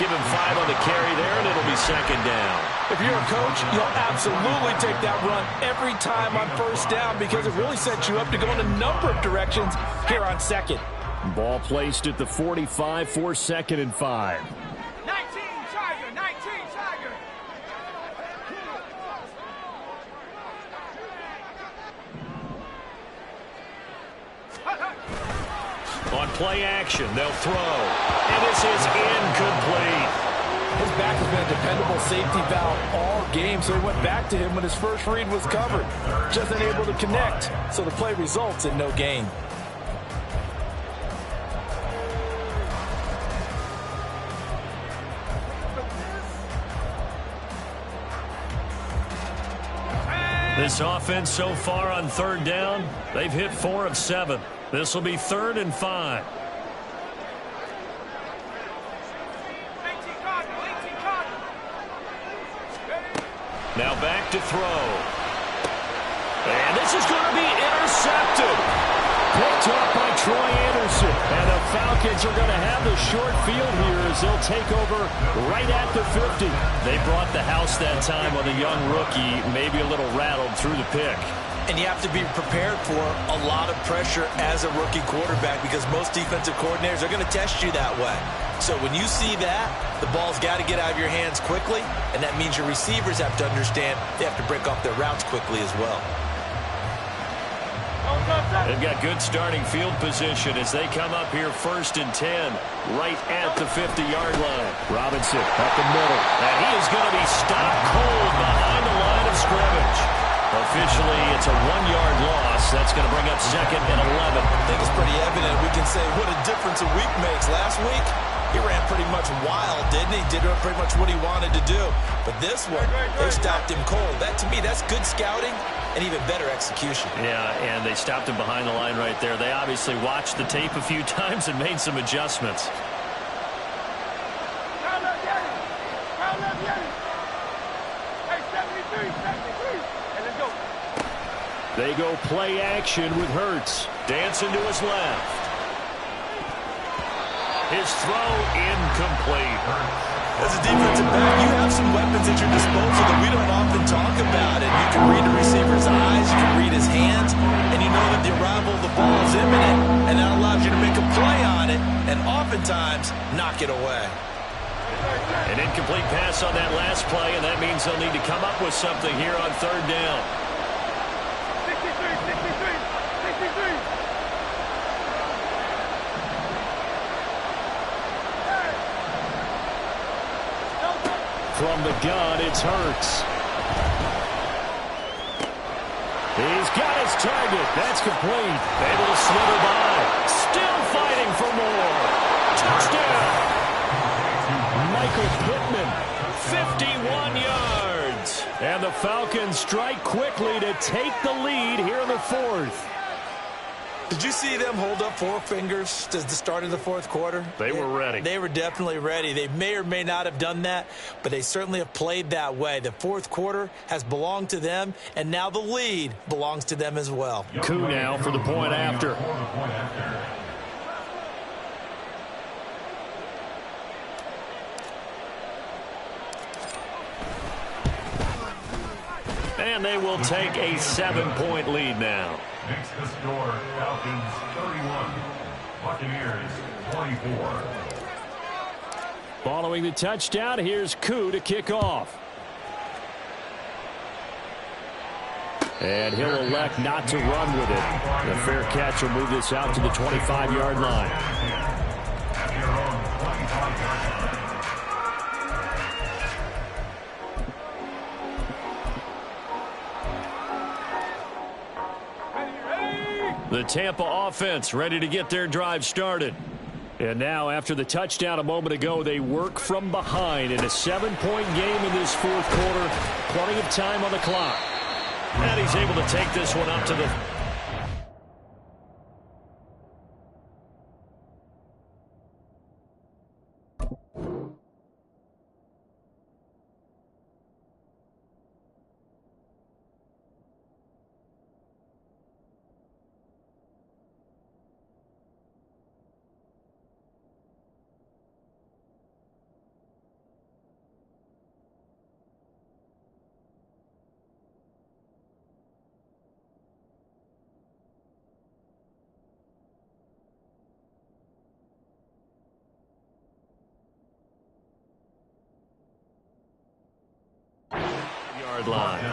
Give him 5 on the carry there, and it'll be 2nd down. If you're a coach, you'll absolutely take that run every time on 1st down because it really sets you up to go in a number of directions here on 2nd. Ball placed at the 45 for 2nd and 5. 19 Tiger. 19 Tiger. On play action, they'll throw. And this is incomplete. His back has been a dependable safety valve all game, so he went back to him when his first read was covered. Just unable to connect, so the play results in no gain. This offense so far on 3rd down, they've hit 4 of 7. This will be 3rd and 5. Now back to throw. And this is going to be intercepted. Picked up by Troy Anderson. And the Falcons are going to have the short field here as they'll take over right at the 50. They brought the house that time on the young rookie, maybe a little rattled through the pick. And you have to be prepared for a lot of pressure as a rookie quarterback because most defensive coordinators are going to test you that way. So when you see that, the ball's got to get out of your hands quickly, and that means your receivers have to understand they have to break off their routes quickly as well. They've got good starting field position as they come up here 1st and 10, right at the 50-yard line. Robinson up the middle. And he is going to be stopped cold behind the line of scrimmage. Officially, it's a 1-yard loss. That's going to bring up 2nd and 11. I think it's pretty evident. We can say what a difference a week makes. Last week, he ran pretty much wild, didn't he? Did pretty much what he wanted to do. But this one, they stopped him cold. That, to me, that's good scouting and even better execution. Yeah, and they stopped him behind the line right there. They obviously watched the tape a few times and made some adjustments. Round up, Yanni. Round up, Yanni. Hey, 73, 73. And let's go. They go play action with Hurts. Dancing to his left. His throw incomplete. As a defensive back, you have some weapons at your disposal that we don't often talk about. And you can read the receiver's eyes, you can read his hands, and you know that the arrival of the ball is imminent, and that allows you to make a play on it and oftentimes knock it away. An incomplete pass on that last play, and that means they'll need to come up with something here on 3rd down. 63, 63, 63. From the gun, it's Hurts. He's got his target. That's complete. Able to slither by. Still fighting for more. Touchdown. Michael Pittman. 51 yards. And the Falcons strike quickly to take the lead here in the 4th. Did you see them hold up 4 fingers to the start of the 4th quarter? They were ready. They were definitely ready. They may or may not have done that, but they certainly have played that way. The 4th quarter has belonged to them, and now the lead belongs to them as well. Koo now for the point after. And they will take a 7-point lead now. Makes the score Falcons 31, Buccaneers 24. Following the touchdown, here's Koo to kick off. And he'll elect not to run with it. The fair catch will move this out to the 25-yard line. At your own 25-yard line. The Tampa offense ready to get their drive started. And now, after the touchdown a moment ago, they work from behind in a 7-point game in this 4th quarter. Plenty of time on the clock. And he's able to take this one up to the... line.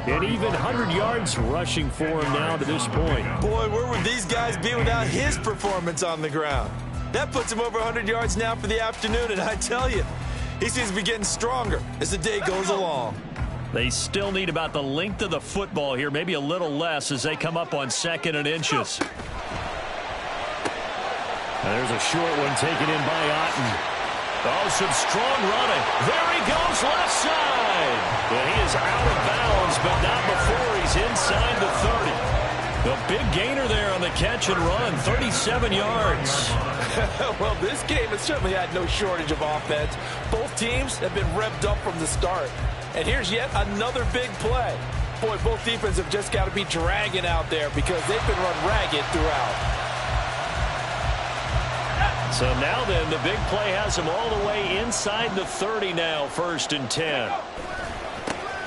And even 100 yards rushing for him now to this point. Boy, where would these guys be without his performance on the ground? That puts him over 100 yards now for the afternoon, and I tell you, he seems to be getting stronger as the day goes along. They still need about the length of the football here, maybe a little less as they come up on 2nd and inches. There's a short one taken in by Otten. Oh, some strong running. There he goes left side. And he is out of bounds, but not before he's inside the 30. The big gainer there on the catch and run, 37 yards. Well, this game has certainly had no shortage of offense. Both teams have been revved up from the start. And here's yet another big play. Boy, both defenses have just got to be dragging out there because they've been run ragged throughout. So now then, the big play has him all the way inside the 30 now, 1st and 10.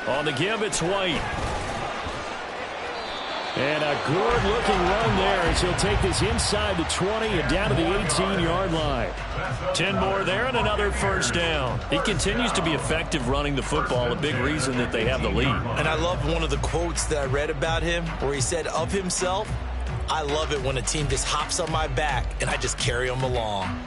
On the give, it's White. And a good-looking run there as he'll take this inside the 20 and down to the 18-yard line. 10 more there and another first down. He continues to be effective running the football, a big reason that they have the lead. And I love one of the quotes that I read about him where he said of himself, I love it when a team just hops on my back and I just carry them along.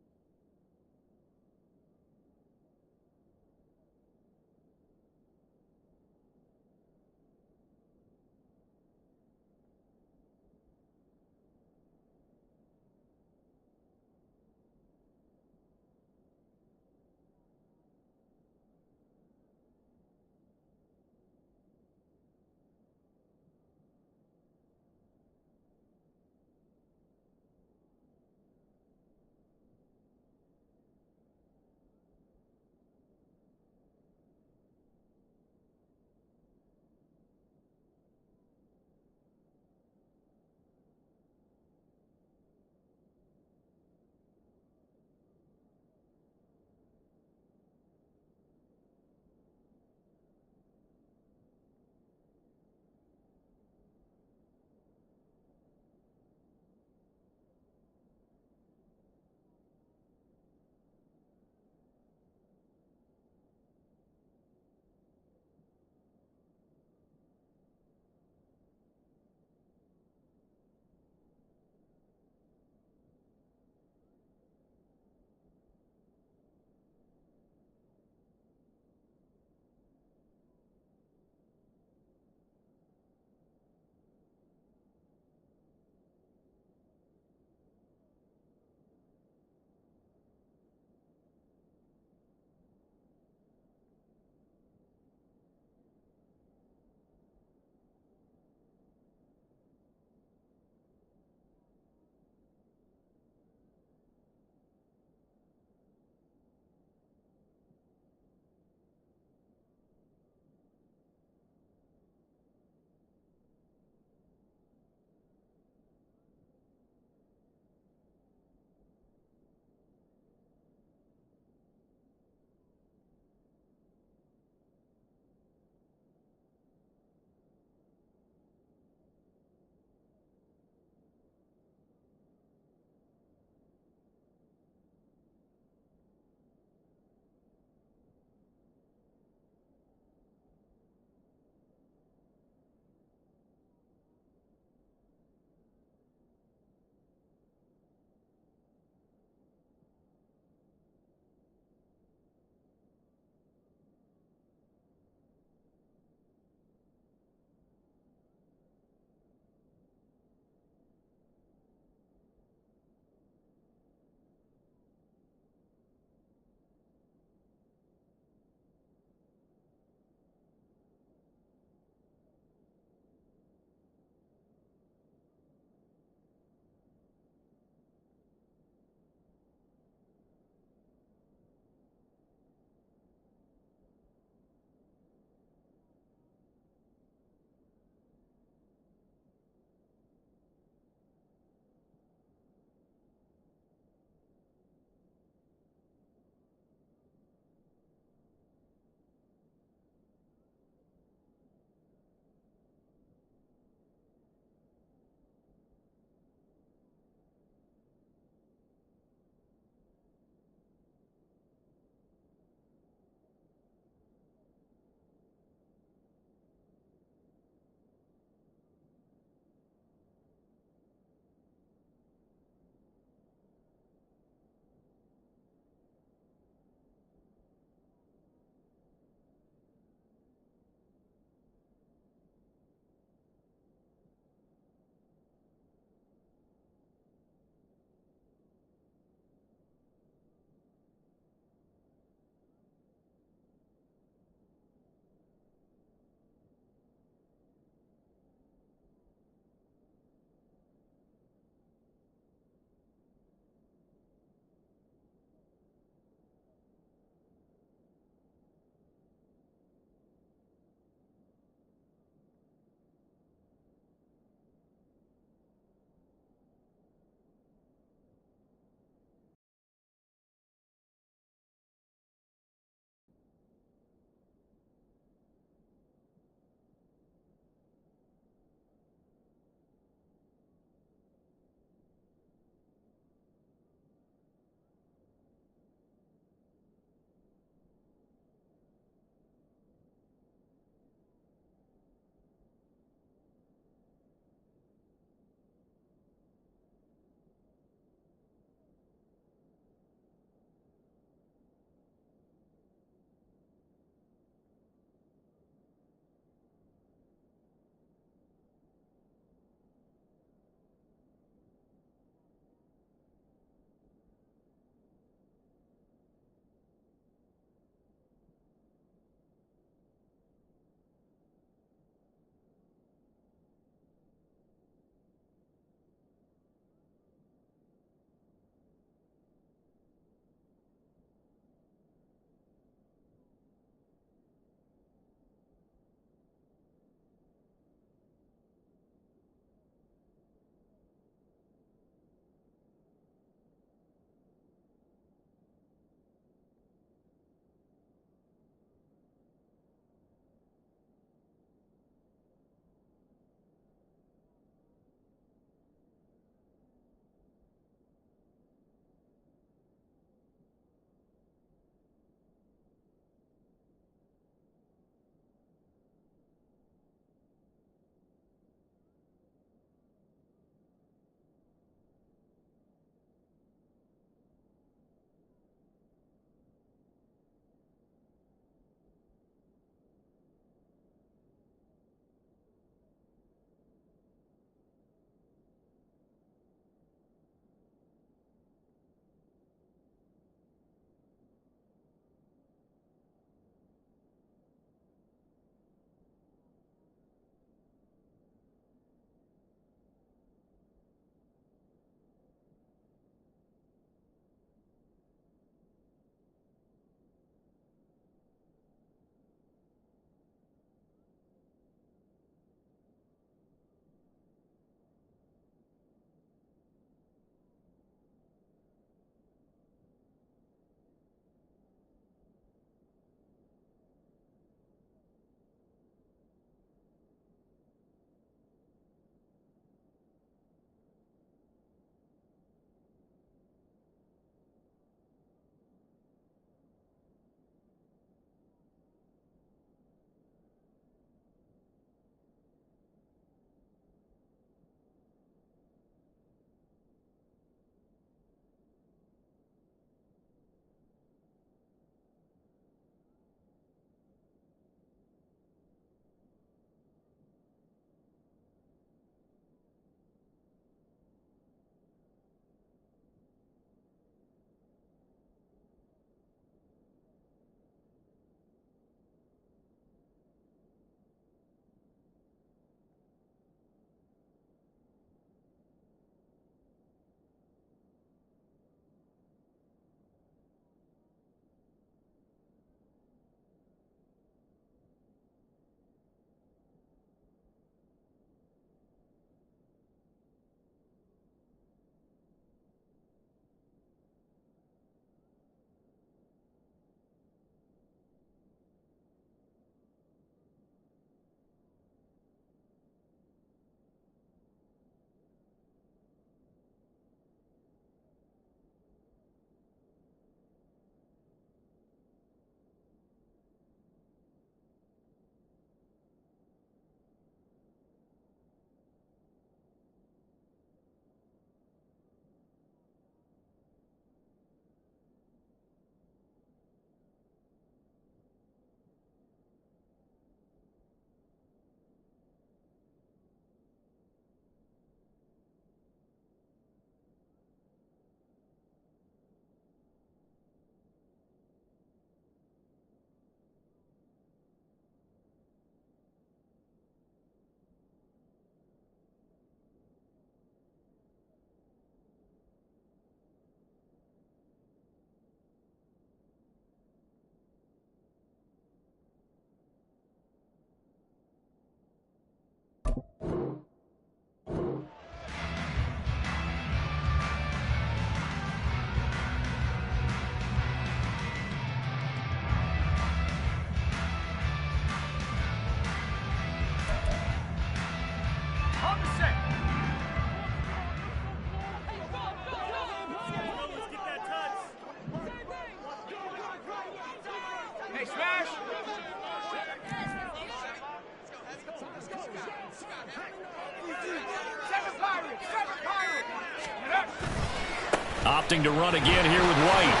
Opting to run again here with White.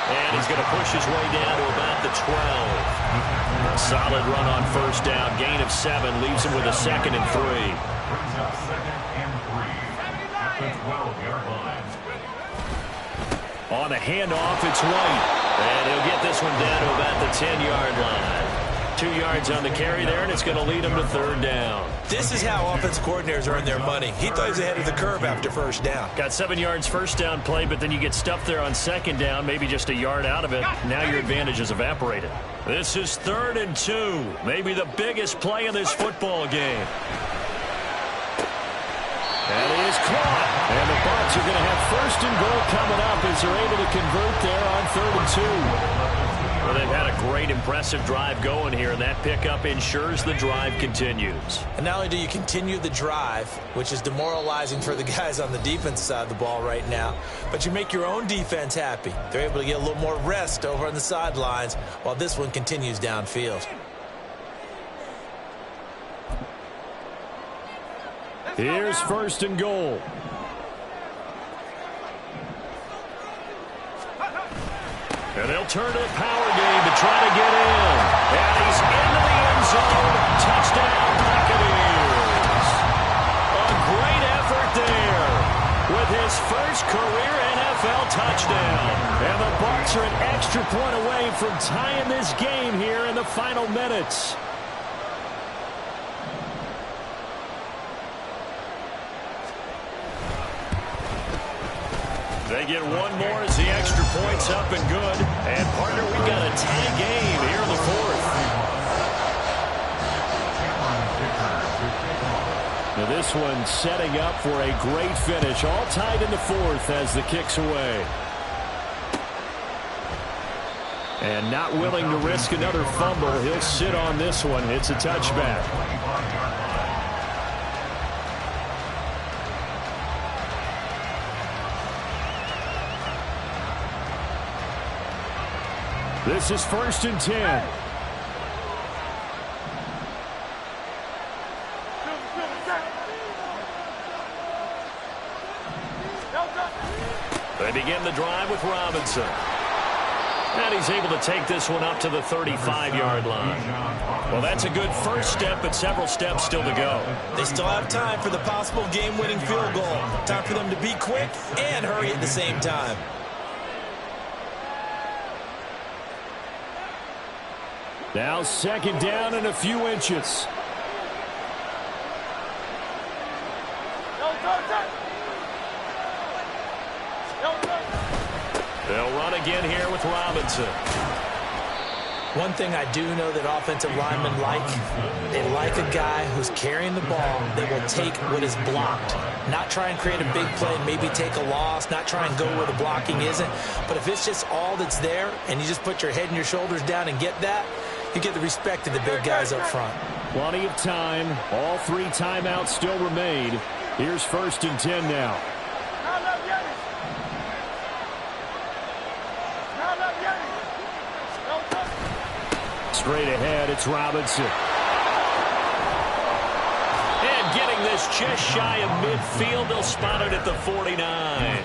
And he's going to push his way down to about the 12. Solid run on first down. Gain of 7 leaves him with a 2nd and 3. Brings up 2nd and 3 at the 12-yard line. On the handoff, it's White. And he'll get this one down to about the 10-yard line. 2 yards on the carry there, and it's going to lead him to 3rd down. This is how offense coordinators earn their money. He thought he was ahead of the curve after first down. Got 7 yards first down play, but then you get stuffed there on 2nd down, maybe just a yard out of it. Now your advantage is evaporated. This is 3rd and 2. Maybe the biggest play in this football game. And he is caught. And the Bucs are going to have 1st and goal coming up as they're able to convert there on 3rd and 2. Well, they've had a great, impressive drive going here, and that pickup ensures the drive continues. And not only do you continue the drive, which is demoralizing for the guys on the defense side of the ball right now, but you make your own defense happy. They're able to get a little more rest over on the sidelines while this one continues downfield. Here's 1st and goal. And they'll turn to the power game to try to get in. And he's into the end zone. Touchdown, Buccaneers. A great effort there with his first career NFL touchdown. And the Bucs are an extra point away from tying this game here in the final minutes. They get one more as the extra point's up and good. And, partner, we've got a tie game here in the 4th. Now this one setting up for a great finish. All tied in the 4th as the kick's away. And not willing to risk another fumble. He'll sit on this one. It's a touchback. This is 1st and 10. They begin the drive with Robinson. And he's able to take this one up to the 35-yard line. Well, that's a good first step, but several steps still to go. They still have time for the possible game-winning field goal. Time for them to be quick and hurry at the same time. Now 2nd down and a few inches. They'll run again here with Robinson. One thing I do know that offensive linemen like, they like a guy who's carrying the ball that will take what is blocked. Not try and create a big play and maybe take a loss, not try and go where the blocking isn't. But if it's just all that's there and you just put your head and your shoulders down and get that, you get the respect of the big guys up front. Plenty of time. All 3 timeouts still remain. Here's 1st and 10 now. Straight ahead, it's Robinson. And getting this just shy of midfield, they'll spot it at the 49.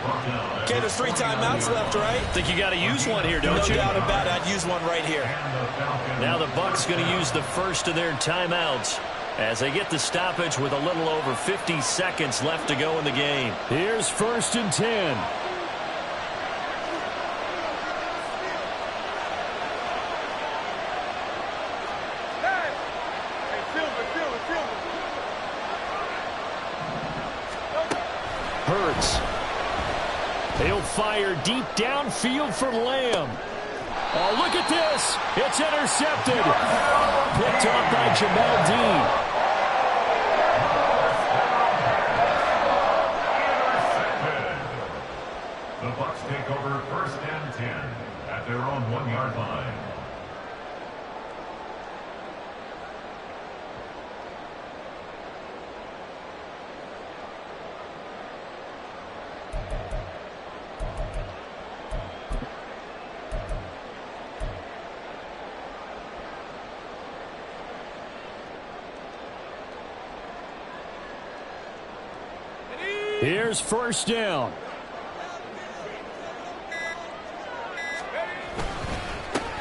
Okay, there's 3 timeouts left, right? Think you got to use one here, don't you? No doubt about it. I'd use one right here. Now the Bucs going to use the first of their timeouts as they get the stoppage with a little over 50 seconds left to go in the game. Here's 1st and 10. Hurts. He'll fire deep downfield for Lamb. Oh, look at this. It's intercepted. Picked off by Jamel Dean. The Bucs take over 1st and 10 at their own 1-yard line. Here's 1st down.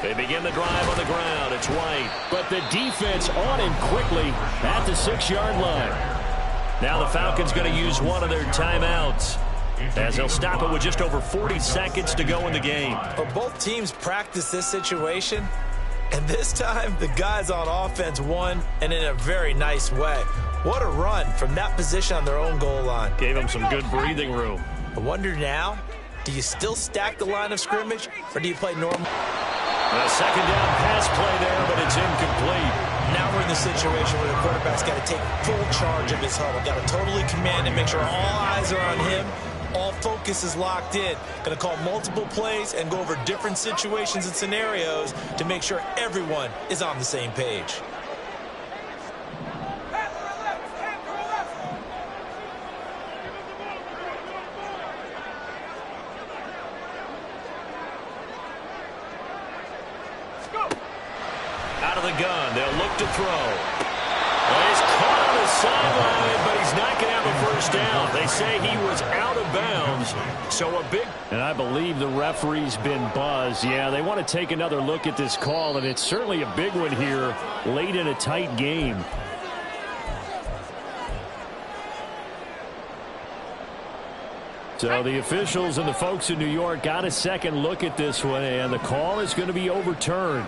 They begin the drive on the ground. It's White. But the defense on him quickly at the 6-yard line. Now the Falcons going to use one of their timeouts, as they'll stop it with just over 40 seconds to go in the game. But both teams practice this situation, and this time the guys on offense won, and in a very nice way. What a run from that position on their own goal line. Gave them some good breathing room. I wonder now, do you still stack the line of scrimmage, or do you play normal? A second down pass play there, but it's incomplete. Now we're in the situation where the quarterback's got to take full charge of his huddle. Got to totally command and make sure all eyes are on him. All focus is locked in. Going to call multiple plays and go over different situations and scenarios to make sure everyone is on the same page. Out of the gun, they'll look to throw. Well, he's caught on the sideline, but he's not going to have a first down. They say he was out of bounds, so a big... And I believe the referee's been buzzed. Yeah, they want to take another look at this call, and it's certainly a big one here late in a tight game. So the officials and the folks in New York got a second look at this one, and the call is going to be overturned.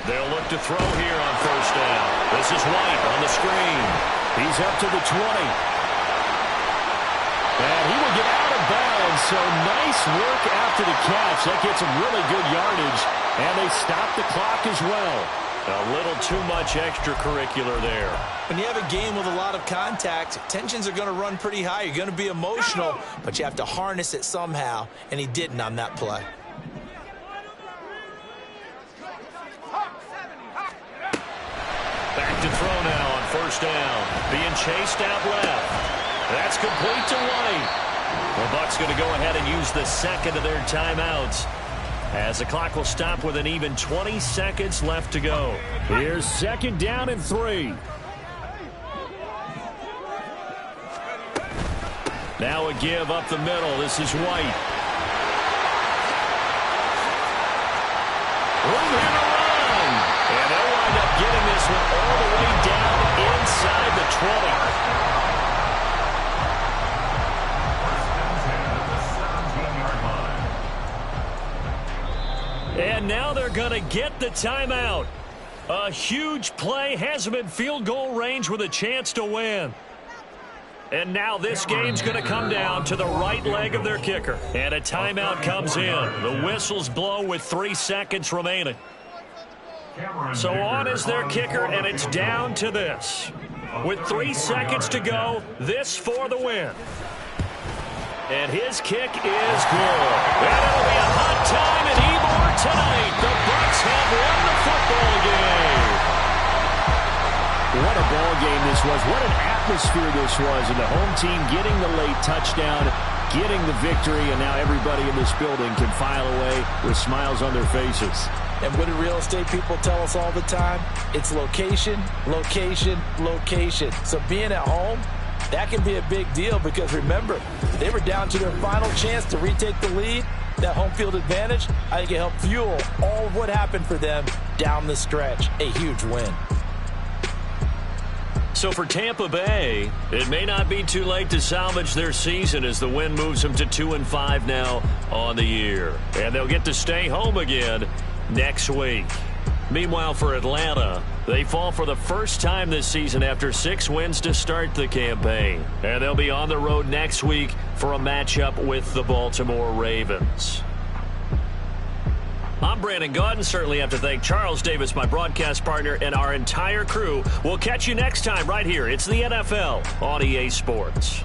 They'll look to throw here on first down. This is White on the screen. He's up to the 20. And he will get out of bounds, so nice work after the catch. That gets him really good yardage, and they stop the clock as well. A little too much extracurricular there. When you have a game with a lot of contact, tensions are going to run pretty high. You're going to be emotional, but you have to harness it somehow, and he didn't on that play. Back to throw now on first down. Being chased out left. That's complete to White. The Bucs going to go ahead and use the second of their timeouts, as the clock will stop with an even 20 seconds left to go. Here's second down and 3. Now a give up the middle. This is White. Room here to run. And they'll wind up getting this one all the way down inside the 20. And now they're going to get the timeout. A huge play has them in field goal range with a chance to win. And now this game's going to come down to the right leg of their kicker. And a timeout comes in. The whistles blow with 3 seconds remaining. So on is their kicker, and it's down to this. With 3 seconds to go, this for the win. And his kick is good. And it'll be a hot time at Ybor tonight. The Bucs have won the football game. What a ball game this was. What an atmosphere this was. And the home team getting the late touchdown, getting the victory, and now everybody in this building can file away with smiles on their faces. And what do real estate people tell us all the time? It's location, location, location. So being at home, that can be a big deal because, remember, they were down to their final chance to retake the lead. That home field advantage, I think it helped fuel all of what happened for them down the stretch. A huge win. So for Tampa Bay, it may not be too late to salvage their season as the win moves them to 2-5 now on the year. And they'll get to stay home again next week. Meanwhile, for Atlanta, they fall for the first time this season after 6 wins to start the campaign. And they'll be on the road next week for a matchup with the Baltimore Ravens. I'm Brandon Gaudin. Certainly have to thank Charles Davis, my broadcast partner, and our entire crew. We'll catch you next time right here. It's the NFL on EA Sports.